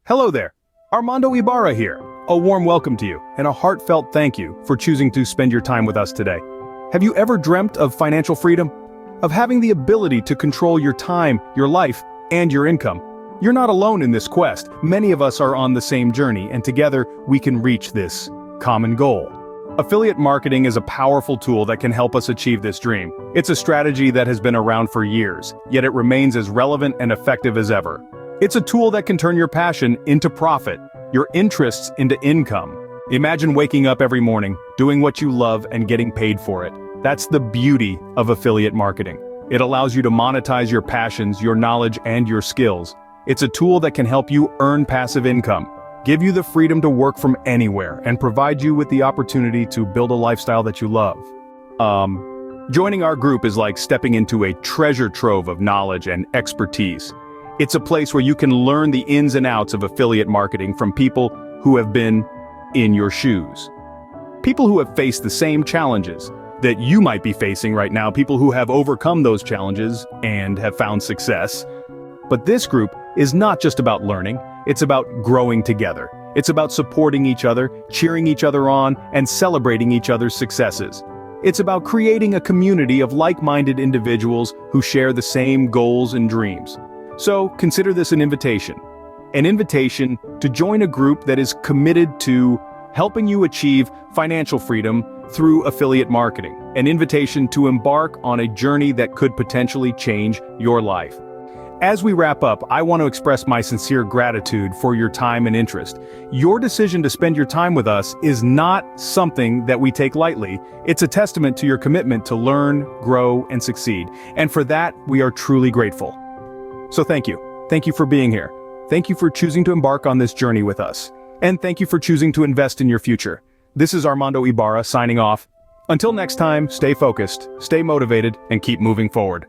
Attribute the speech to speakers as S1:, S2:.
S1: Hello there, Armando Ibarra here. A warm welcome to you, and a heartfelt thank you for choosing to spend your time with us today. Have you ever dreamt of financial freedom? Of having the ability to control your time, your life, and your income? You're not alone in this quest. Many of us are on the same journey, and together we can reach this common goal. Affiliate marketing is a powerful tool that can help us achieve this dream. It's a strategy that has been around for years, yet it remains as relevant and effective as ever. It's a tool that can turn your passion into profit, your interests into income. Imagine waking up every morning, doing what you love and getting paid for it. That's the beauty of affiliate marketing. It allows you to monetize your passions, your knowledge, and your skills. It's a tool that can help you earn passive income, give you the freedom to work from anywhere, and provide you with the opportunity to build a lifestyle that you love. Joining our group is like stepping into a treasure trove of knowledge and expertise. It's a place where you can learn the ins and outs of affiliate marketing from people who have been in your shoes. People who have faced the same challenges that you might be facing right now, people who have overcome those challenges and have found success. But this group is not just about learning, it's about growing together. It's about supporting each other, cheering each other on, and celebrating each other's successes. It's about creating a community of like-minded individuals who share the same goals and dreams. So consider this an invitation to join a group that is committed to helping you achieve financial freedom through affiliate marketing, an invitation to embark on a journey that could potentially change your life. As we wrap up, I want to express my sincere gratitude for your time and interest. Your decision to spend your time with us is not something that we take lightly. It's a testament to your commitment to learn, grow, and succeed. And for that, we are truly grateful. So thank you. Thank you for being here. Thank you for choosing to embark on this journey with us. And thank you for choosing to invest in your future. This is Armando Ibarra signing off. Until next time, stay focused, stay motivated, and keep moving forward.